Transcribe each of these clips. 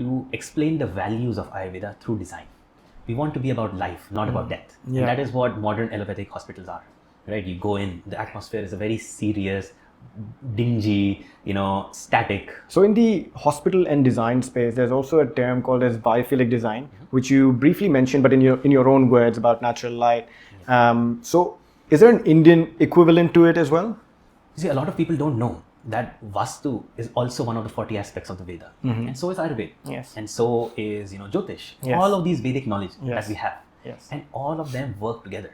to explain the values of Ayurveda through design. We want to be about life, not about death. Yeah. And that is what modern allopathic hospitals are, right? You go in, the atmosphere is a very serious, dingy, static. So in the hospital and design space, there's also a term called as biophilic design, which you briefly mentioned, but in your own words about natural light. So is there an Indian equivalent to it as well? See, a lot of people don't know that Vastu is also one of the 40 aspects of the Veda. And so is Ayurveda. Yes. And so is, Jyotish. Yes. All of these Vedic knowledge Yes. that we have. Yes. And all of them work together.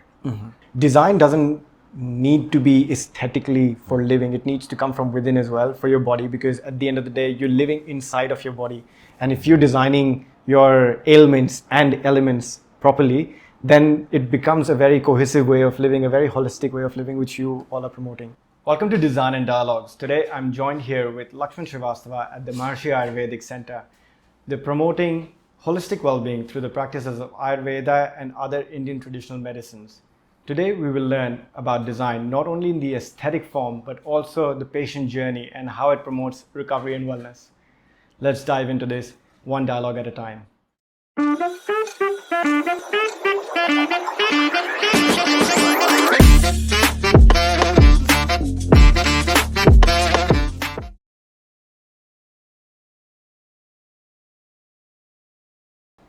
Design doesn't need to be aesthetically for living. It needs to come from within as well for your body, because at the end of the day, you're living inside of your body. And if you're designing your ailments and elements properly, then it becomes a very cohesive way of living, a very holistic way of living, which you all are promoting. Welcome to Design and Dialogues. Today, I'm joined here with Lakshman Srivastava at the Maharishi Ayurvedic Center. They're promoting holistic well-being through the practices of Ayurveda and other Indian traditional medicines. Today, we will learn about design, not only in the aesthetic form, but also the patient journey and how it promotes recovery and wellness. Let's dive into this one dialogue at a time.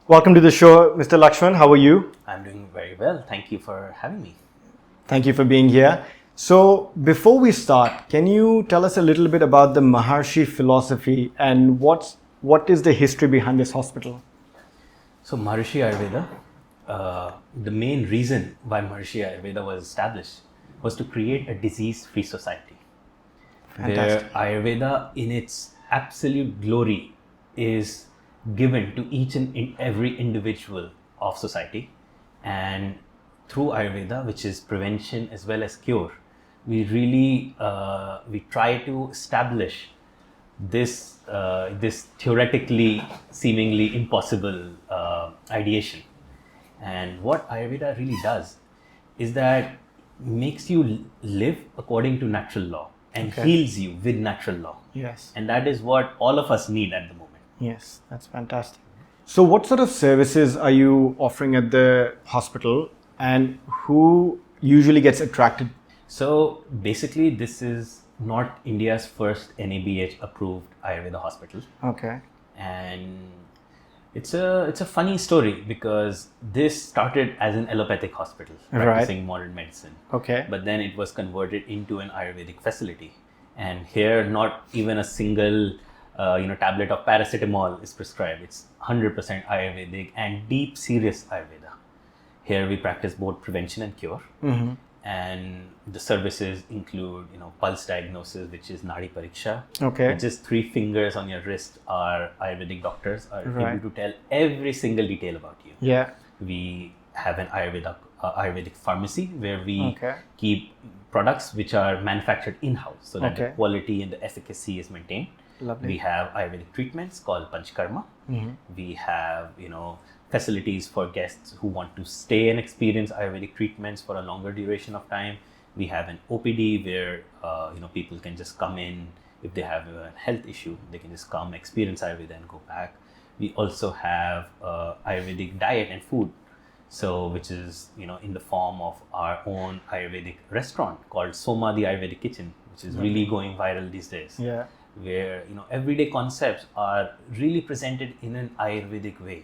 Welcome to the show, Mr. Lakshman. How are you? I'm doing very well. Thank you for having me. Thank you for being here. So, before we start, can you tell us a little bit about the Maharishi philosophy and what is the history behind this hospital? So, Maharishi Ayurveda, the main reason why Maharishi Ayurveda was established was to create a disease-free society. Fantastic. Where Ayurveda, in its absolute glory, is given to each and every individual of society, and through Ayurveda, which is prevention as well as cure, we really we try to establish this theoretically seemingly impossible ideation. And what Ayurveda really does is that makes you live according to natural law and heals you with natural law. Yes. And that is what all of us need at the moment. Yes, that's fantastic. So what sort of services are you offering at the hospital, and who usually gets attracted? So basically, this is not India's first NABH approved Ayurveda hospital. Okay. And it's a funny story, because this started as an allopathic hospital practicing modern medicine. Okay. But then it was converted into an Ayurvedic facility. And here, not even a single tablet of paracetamol is prescribed. It's 100% Ayurvedic and deep, serious Ayurveda. Here we practice both prevention and cure. And the services include, pulse diagnosis, which is Nadi Pariksha. Okay. With just 3 fingers on your wrist, our Ayurvedic doctors are Right. able to tell every single detail about you. Yeah. We have an Ayurvedic pharmacy where we Okay. keep products which are manufactured in-house, so that the Okay. quality and the efficacy is maintained. Lovely. We have Ayurvedic treatments called Panchkarma. We have, facilities for guests who want to stay and experience Ayurvedic treatments for a longer duration of time. We have an OPD where, people can just come in. If they have a health issue, they can just come, experience Ayurveda and go back. We also have Ayurvedic diet and food. So, which is, in the form of our own Ayurvedic restaurant called Soma, the Ayurvedic Kitchen, which is really going viral these days. Yeah. Where everyday concepts are really presented in an Ayurvedic way.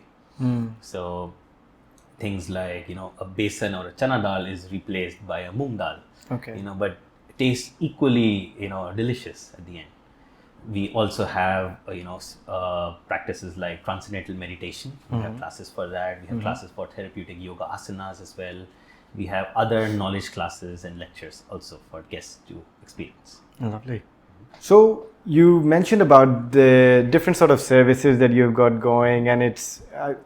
So things like a besan or a chana dal is replaced by a moong dal. Okay. But it tastes equally delicious at the end. We also have practices like transcendental meditation. We have classes for that. We have classes for therapeutic yoga asanas as well. We have other knowledge classes and lectures also for guests to experience. Lovely. So you mentioned about the different sort of services that you've got going, and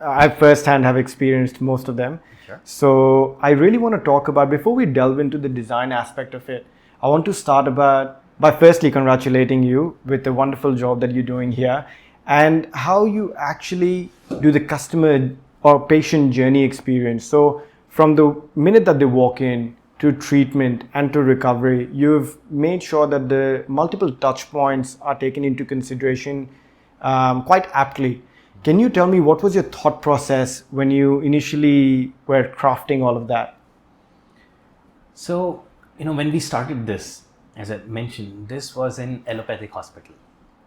I firsthand have experienced most of them. Sure. So I really want to talk about, before we delve into the design aspect of it, I want to start by firstly congratulating you with the wonderful job that you're doing here, and how you actually do the customer or patient journey experience. So from the minute that they walk in to treatment and to recovery, you've made sure that the multiple touch points are taken into consideration quite aptly. Can you tell me what was your thought process when you initially were crafting all of that? So, when we started this, as I mentioned, this was an allopathic hospital.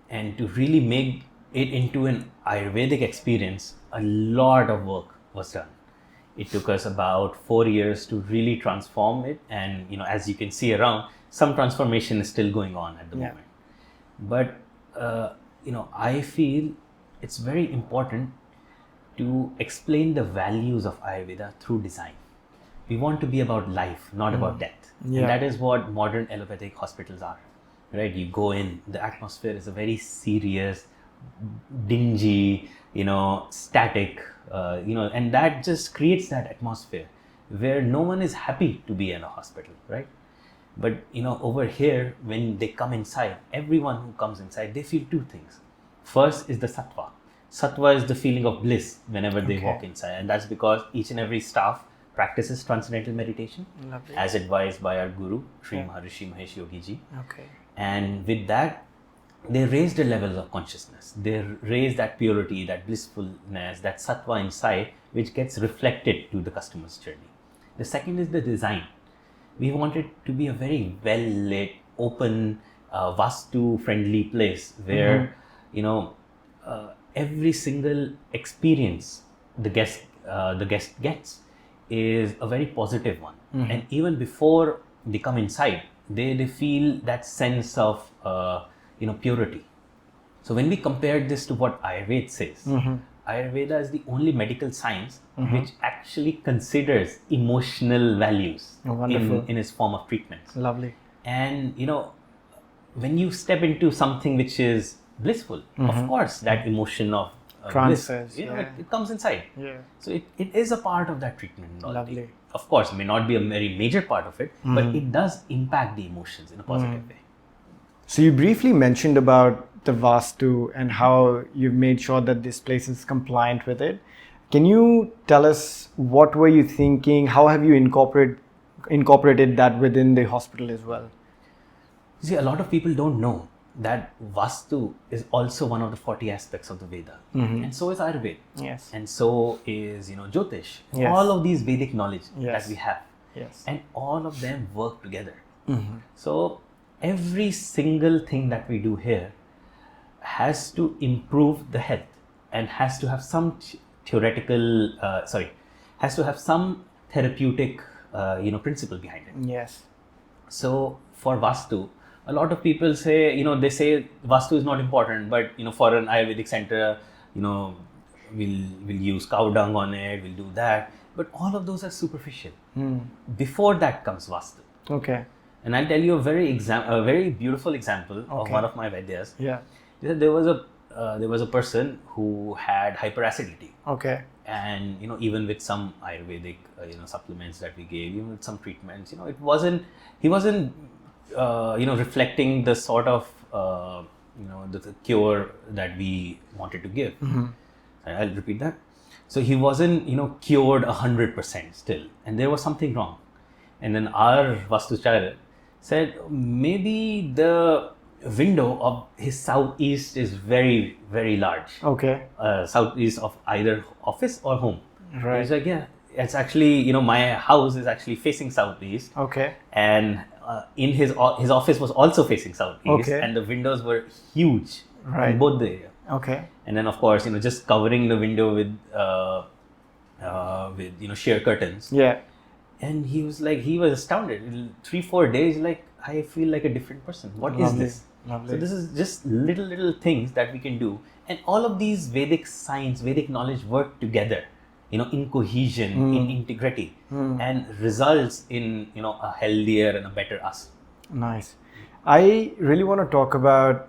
And to really make it into an Ayurvedic experience, a lot of work was done. It took us about 4 years to really transform it. And, as you can see around, some transformation is still going on at the moment. But, I feel it's very important to explain the values of Ayurveda through design. We want to be about life, not about death. Yeah. And that is what modern allopathic hospitals are, right? You go in, the atmosphere is a very serious, dingy, static, and that just creates that atmosphere where no one is happy to be in a hospital, right? But, over here, when they come inside, everyone who comes inside, they feel two things. First is the sattva. Sattva is the feeling of bliss whenever they walk inside. And that's because each and every staff practices transcendental meditation. Lovely. As advised by our guru, Sri Maharishi Yogi Ji. Okay. And with that, they raise the levels of consciousness. They raise that purity, that blissfulness, that sattva inside, which gets reflected to the customer's journey. The second is the design. We want it to be a very well-lit, open, Vastu-friendly place where, every single experience the guest gets is a very positive one. And even before they come inside, they feel that sense of purity. So when we compare this to what Ayurveda says, Ayurveda is the only medical science which actually considers emotional values in its form of treatments. Lovely. And when you step into something which is blissful, of course that emotion of Transfers, bliss, it comes inside. Yeah. So it is a part of that treatment. Lovely. Of course, it may not be a very major part of it, but it does impact the emotions in a positive way. So you briefly mentioned about the Vastu and how you've made sure that this place is compliant with it. Can you tell us what were you thinking? How have you incorporated that within the hospital as well? See, a lot of people don't know that Vastu is also one of the 40 aspects of the Veda. And so is Ayurveda. Yes. And so is, Jyotish. Yes. All of these Vedic knowledge Yes. that we have. Yes. And all of them work together. So every single thing that we do here has to improve the health and has to have some has to have some therapeutic, principle behind it. Yes. So for Vastu, a lot of people say, they say Vastu is not important, but, for an Ayurvedic center, we'll use cow dung on it, we'll do that. But all of those are superficial. Before that comes Vastu. Okay. And I'll tell you a very beautiful example of one of my Vaidyas. Yeah. There was a person who had hyperacidity. Okay. And, even with some Ayurvedic, supplements that we gave, even with some treatments, he wasn't reflecting the sort of, the cure that we wanted to give. I'll repeat that. So he wasn't, cured 100% still, and there was something wrong. And then our Vastucharya said, maybe the window of his southeast is very, very large. Okay. Southeast of either office or home. Right. He's like, yeah, it's actually, my house is actually facing southeast. Okay. And in his office was also facing southeast. Okay. And the windows were huge Right. in both the area. Okay. And then, of course, just covering the window with sheer curtains. Yeah. And he was astounded. 3-4 days, I feel like a different person. What is this? Lovely. So this is just little things that we can do. And all of these Vedic science, Vedic knowledge work together, in cohesion, in integrity, and results in, a healthier and a better us. Nice. I really want to talk about,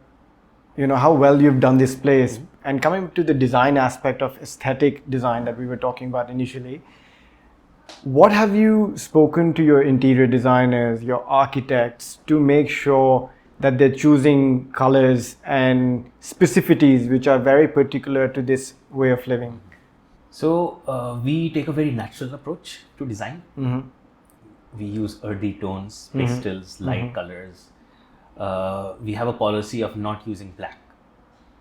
how well you've done this place. And coming to the design aspect of aesthetic design that we were talking about initially, what have you spoken to your interior designers, your architects, to make sure that they're choosing colors and specificities which are very particular to this way of living? So we take a very natural approach to design. We use earthy tones, pastels, light colors. We have a policy of not using black.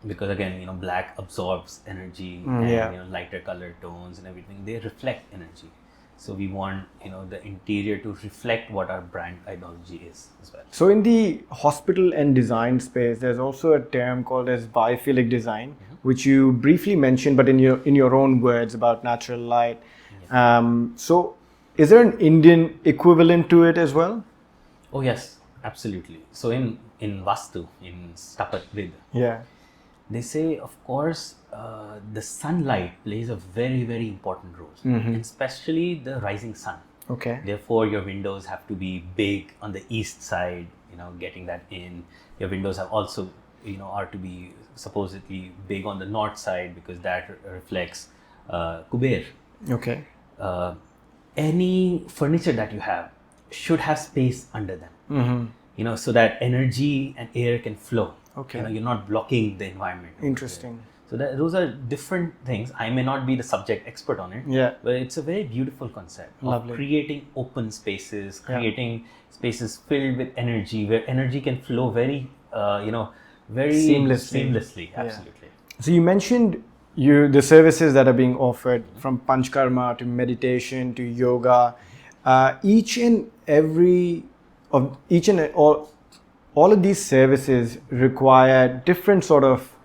because again, black absorbs energy, yeah. and lighter color tones and everything, they reflect energy. So we want the interior to reflect what our brand ideology is as well. So in the hospital and design space, there's also a term called as biophilic design, which you briefly mentioned, but in your own words, about natural light. So is there an Indian equivalent to it as well? Oh yes, absolutely. So in Vastu, in Stapat Ved, Yeah. they say, of course, the sunlight plays a very, very important role, and especially the rising sun. Okay. Therefore, your windows have to be big on the east side, getting that in. Your windows have also, are to be supposedly big on the north side, because that reflects Kuber. Okay. Any furniture that you have should have space under them, so that energy and air can flow. Okay. You're not blocking the environment. Interesting. So those are different things. I may not be the subject expert on it, Yeah. but it's a very beautiful concept Lovely. of creating open spaces, creating spaces filled with energy, where energy can flow very, very seamlessly. Absolutely. So you mentioned the services that are being offered, from panchkarma to meditation to yoga. Each and all of these services require different sort of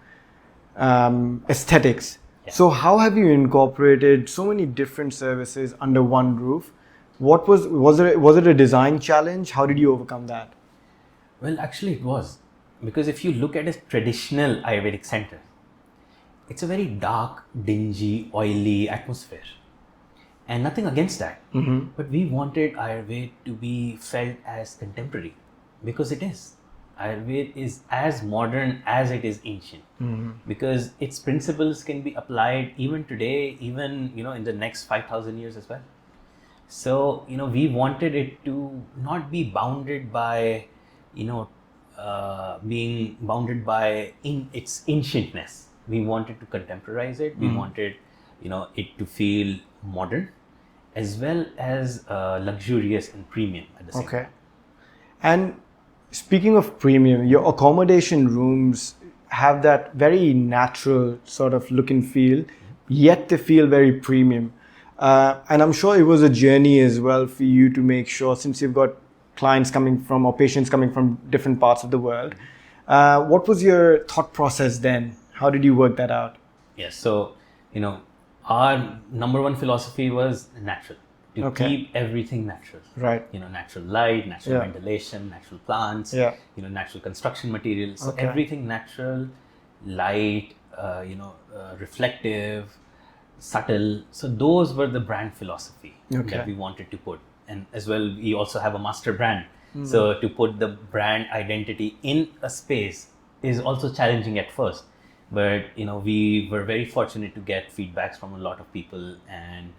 aesthetics. Yeah. So how have you incorporated so many different services under one roof? Was it a design challenge? How did you overcome that? Well, actually it was, because if you look at a traditional Ayurvedic center, it's a very dark, dingy, oily atmosphere, and nothing against that. But we wanted Ayurveda to be felt as contemporary, because it is. Ayurveda is as modern as it is ancient, because its principles can be applied even today, even in the next 5,000 years as well. So we wanted it to not be bounded by being bounded by its ancientness. We wanted to contemporize it. We wanted it to feel modern, as well as luxurious and premium at the same time. Okay. And speaking of premium, your accommodation rooms have that very natural sort of look and feel, yet they feel very premium. And I'm sure it was a journey as well for you to make sure, since you've got clients coming from, or patients coming from different parts of the world. What was your thought process then? How did you work that out? Yes. So, our number one philosophy was natural. To keep everything natural. Right. Natural light, natural ventilation, natural plants, natural construction materials. So everything natural, light, reflective, subtle. So those were the brand philosophy that we wanted to put. And as well, we also have a master brand. So to put the brand identity in a space is also challenging at first. But, we were very fortunate to get feedbacks from a lot of people, and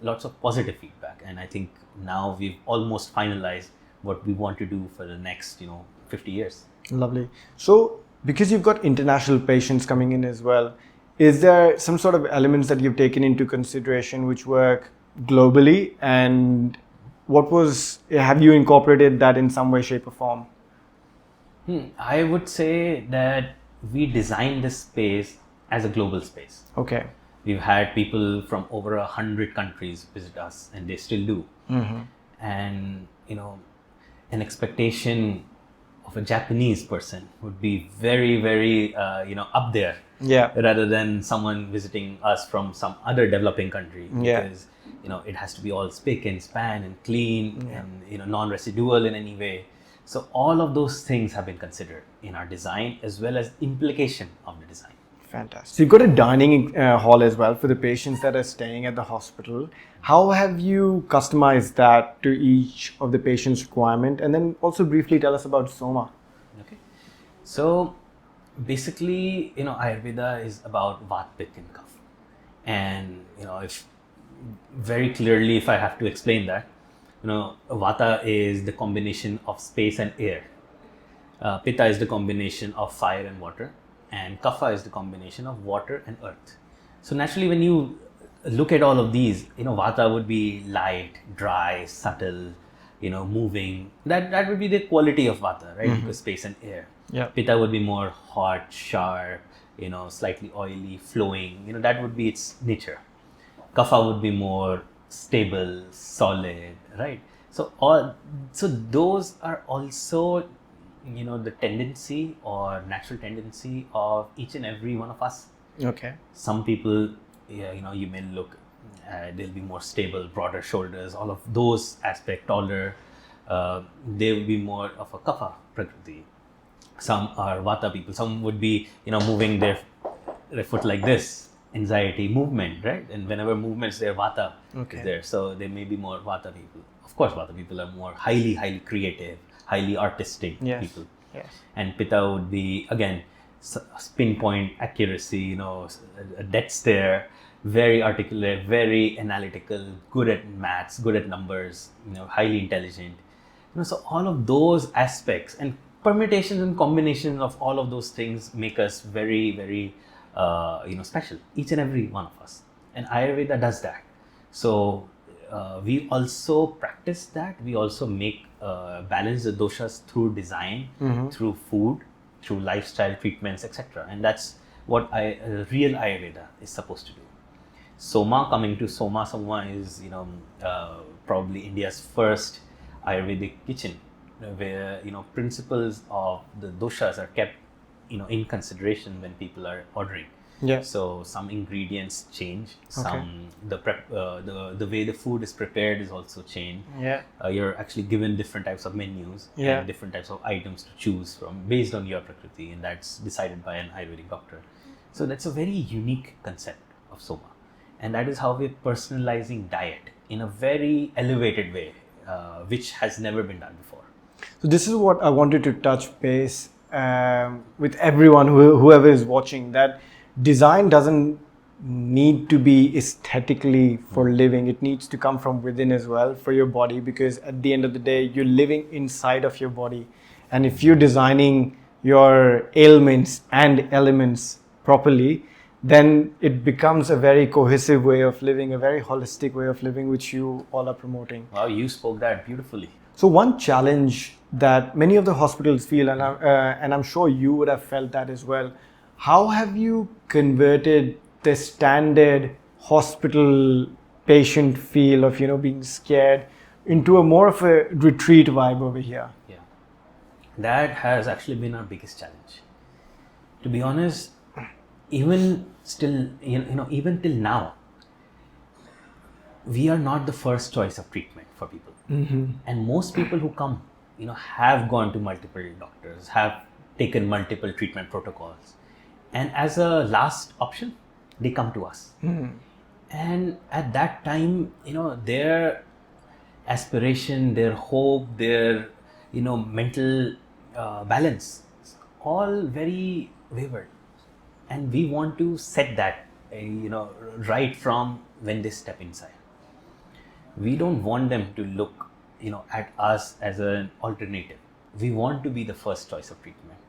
lots of positive feedback. And I think now we've almost finalized what we want to do for the next 50 years. Lovely. So because you've got international patients coming in as well, is there some sort of elements that you've taken into consideration which work globally, and have you incorporated that in some way, shape or form? I would say that we designed this space as a global space. Okay. We've had people from over 100 countries visit us, and they still do. And an expectation of a Japanese person would be very, very up there, rather than someone visiting us from some other developing country, because it has to be all spick and span and clean, and non-residual in any way. So all of those things have been considered in our design, as well as implication of the design. Fantastic. So you've got a dining hall as well for the patients that are staying at the hospital. How have you customized that to each of the patient's requirement? And then also briefly tell us about Soma. Okay. So basically, Ayurveda is about Vat, Pitta and Kapha. And, if very clearly, if I have to explain that, Vata is the combination of space and air. Pitta is the combination of fire and water. And Kapha is the combination of water and earth. So naturally, when you look at all of these, Vata would be light, dry, subtle, moving. That would be the quality of Vata, right? Because space and air. Yeah. Pitta would be more hot, sharp, slightly oily, flowing, that would be its nature. Kapha would be more stable, solid, right? So those are also, the tendency or natural tendency of each and every one of us. Okay. Some people, you may look, they'll be more stable, broader shoulders, all of those aspects, taller. They will be more of a kapha prakriti. Some are vata people. Some would be, moving their foot like this, anxiety, movement, right? And whenever movements, their vata is there. So they may be more vata people. Of course, vata people are more highly creative, highly artistic people. Yes. And pitta would be, again, pinpoint accuracy, a dead stare, very articulate, very analytical, good at maths, good at numbers, highly intelligent. So all of those aspects and permutations and combinations of all of those things make us very, very, special, each and every one of us. And Ayurveda does that. So we also practice that. We also make balance the doshas through design, through food, through lifestyle treatments, etc. And that's what real Ayurveda is supposed to do. Soma, coming to Soma is, probably India's first Ayurvedic kitchen, where, principles of the doshas are kept, in consideration when people are ordering. Yeah. So some ingredients change. Some the way the food is prepared is also changed. Yeah. You're actually given different types of menus and different types of items to choose from based on your prakriti, and that's decided by an Ayurvedic doctor. So that's a very unique concept of Soma, and that is how we're personalizing diet in a very elevated way, which has never been done before. So this is what I wanted to touch base with everyone, whoever is watching, that design doesn't need to be aesthetically for living. It needs to come from within as well for your body, because at the end of the day, you're living inside of your body. And if you're designing your ailments and elements properly, then it becomes a very cohesive way of living, a very holistic way of living, which you all are promoting. Wow, you spoke that beautifully. So one challenge that many of the hospitals feel, and I'm sure you would have felt that as well, how have you converted the standard hospital patient feel of, being scared into a more of a retreat vibe over here? Yeah, that has actually been our biggest challenge. To be honest, even still, even till now, we are not the first choice of treatment for people. And most people who come, have gone to multiple doctors, have taken multiple treatment protocols. And as a last option, they come to us. And at that time, their aspiration, their hope, their, mental balance, all very wavered. And we want to set that, right from when they step inside. We don't want them to look, at us as an alternative. We want to be the first choice of treatment.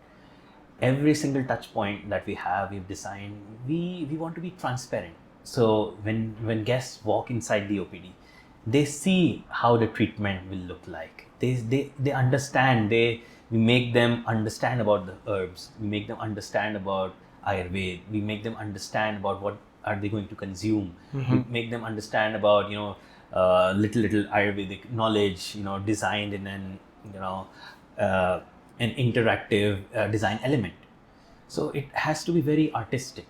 Every single touch point that we've designed, we want to be transparent. So when guests walk inside the OPD, they see how the treatment will look like. They understand. We make them understand about the herbs. We make them understand about Ayurveda. We make them understand about what are they going to consume. We make them understand about, little Ayurvedic knowledge, designed in an interactive design element. So it has to be very artistic.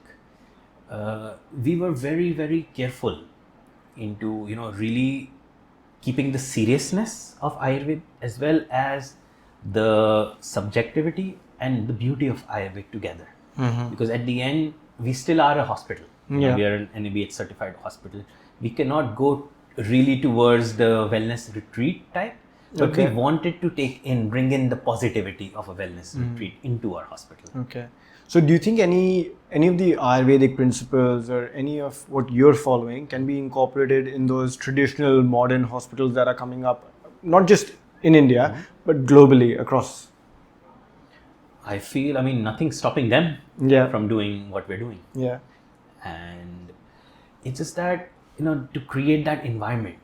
We were very, very careful into, really keeping the seriousness of Ayurveda as well as the subjectivity and the beauty of Ayurveda together. Because at the end, we still are a hospital. We are an NABH certified hospital. We cannot go really towards the wellness retreat type, but we wanted to bring in the positivity of a wellness retreat into our hospital. Okay. So do you think any of the Ayurvedic principles or any of what you're following can be incorporated in those traditional modern hospitals that are coming up, not just in India, but globally across? I feel, nothing's stopping them from doing what we're doing. Yeah. And it's just that, to create that environment,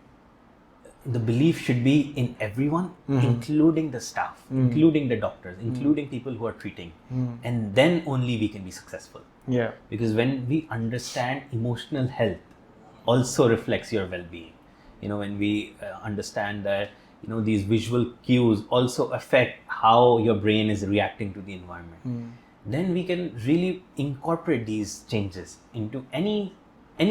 the belief should be in everyone, including the staff, including the doctors, including people who are treating. And then only we can be successful. Yeah. Because when we understand emotional health also reflects your well-being, when we understand that these visual cues also affect how your brain is reacting to the environment, then we can really incorporate these changes into any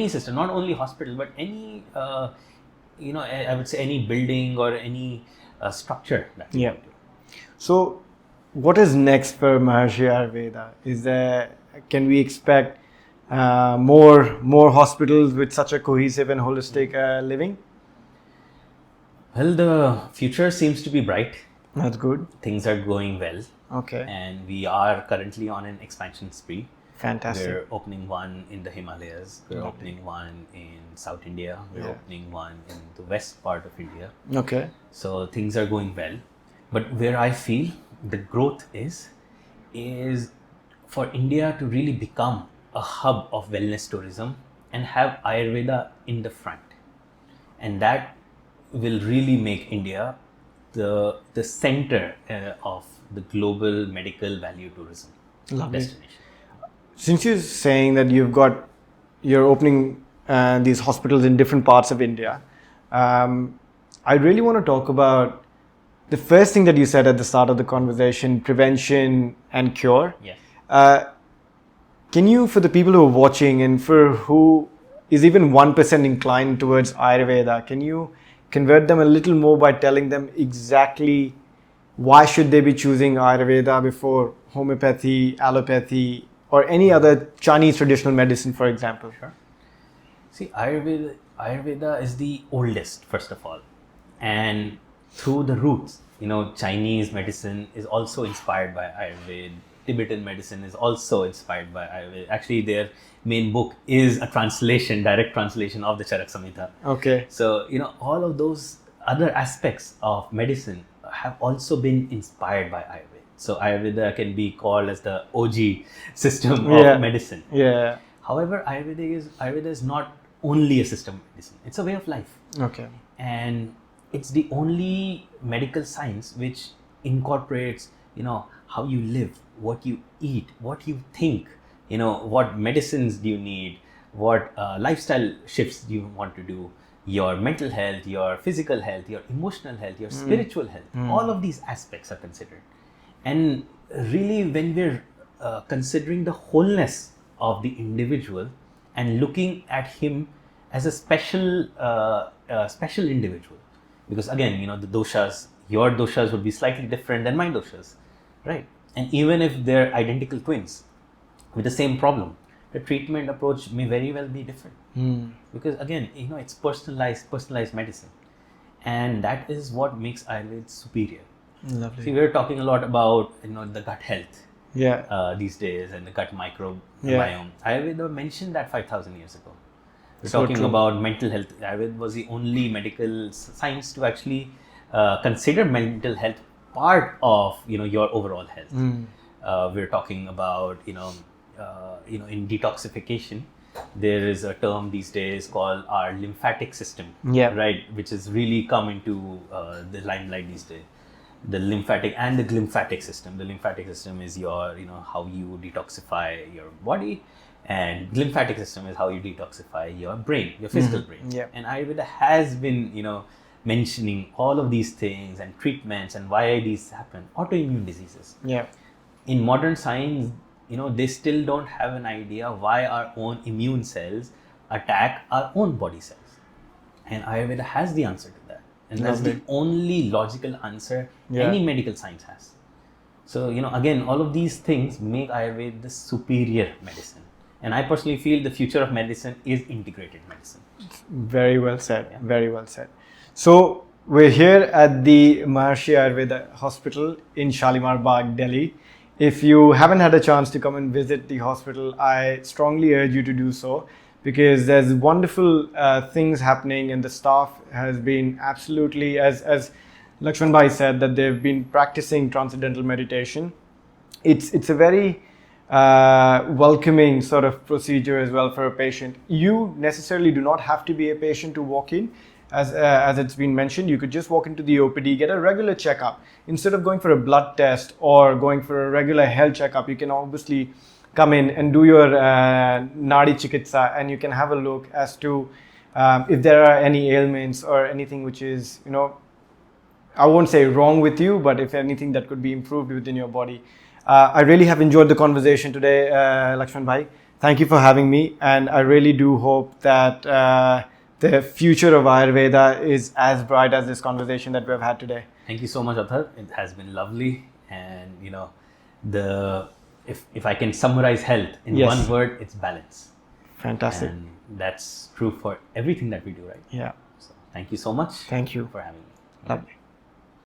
system, not only hospital but any I would say any building or any structure that we Yeah. want to. So, what is next for Maharishi Ayurveda? Can we expect more hospitals with such a cohesive and holistic living? Well, the future seems to be bright. That's good. Things are going well. Okay. And we are currently on an expansion spree. Fantastic. We're opening one in the Himalayas. We're opening one in South India. We're opening one in the west part of India. Okay. So things are going well. But where I feel the growth is for India to really become a hub of wellness tourism and have Ayurveda in the front. And that will really make India the center of the global medical value tourism destination. Since you're saying that you're opening these hospitals in different parts of India, I really want to talk about the first thing that you said at the start of the conversation: prevention and cure. Yes. Can you, for the people who are watching and for who is even 1% inclined towards Ayurveda, can you convert them a little more by telling them exactly why should they be choosing Ayurveda before homeopathy, allopathy, or any other Chinese traditional medicine, for example? Sure. See, Ayurveda is the oldest, first of all, and through the roots, Chinese medicine is also inspired by Ayurveda. Tibetan medicine is also inspired by Ayurveda. Actually, their main book is a direct translation of the Charak Samhita. Okay. So, all of those other aspects of medicine have also been inspired by Ayurveda. So, Ayurveda can be called as the OG system of medicine. Yeah. However, Ayurveda is not only a system of medicine. It's a way of life. Okay. And it's the only medical science which incorporates, how you live, what you eat, what you think, what medicines do you need, what lifestyle shifts do you want to do, your mental health, your physical health, your emotional health, your spiritual health. All of these aspects are considered. And really, when we're considering the wholeness of the individual and looking at him as a special individual, because again, the doshas, your doshas would be slightly different than my doshas, right? And even if they're identical twins with the same problem, the treatment approach may very well be different. Because again, it's personalized medicine, and that is what makes Ayurveda superior. Lovely. See, we're talking a lot about the gut health these days and the gut microbiome. Ayurveda mentioned that 5,000 years ago. We're talking about mental health. Ayurveda was the only medical science to actually consider mental health part of your overall health. We're talking about in detoxification, there is a term these days called our lymphatic system, right, which has really come into the limelight these days. The lymphatic and the glymphatic system. The lymphatic system is your how you detoxify your body, and glymphatic system is how you detoxify your brain, your physical brain. And Ayurveda has been mentioning all of these things and treatments and why these happen. Autoimmune diseases. In modern science, they still don't have an idea why our own immune cells attack our own body cells. And Ayurveda has the answer to that. And that's the only logical answer any medical science has. So, again, all of these things make Ayurveda the superior medicine. And I personally feel the future of medicine is integrated medicine. Very well said. Very well said. So, we're here at the Maharishi Ayurveda Hospital in Shalimar Bagh, Delhi. If you haven't had a chance to come and visit the hospital, I strongly urge you to do so, because there's wonderful things happening, and the staff has been absolutely, as Lakshman Bhai said, that they've been practicing transcendental meditation. It's a very welcoming sort of procedure as well for a patient. You necessarily do not have to be a patient to walk in. As it's been mentioned, you could just walk into the OPD, get a regular checkup. Instead of going for a blood test or going for a regular health checkup, you can obviously come in and do your Nadi Chikitsa, and you can have a look as to if there are any ailments or anything which is, I won't say wrong with you, but if anything that could be improved within your body. I really have enjoyed the conversation today, Lakshman Bhai. Thank you for having me, and I really do hope that the future of Ayurveda is as bright as this conversation that we've had today. Thank you so much, Athar. It has been lovely, and if I can summarize health in Yes. one word, it's balance. Fantastic. And that's true for everything that we do, right? Yeah. So thank you so much. Thank you. For having me. Lovely.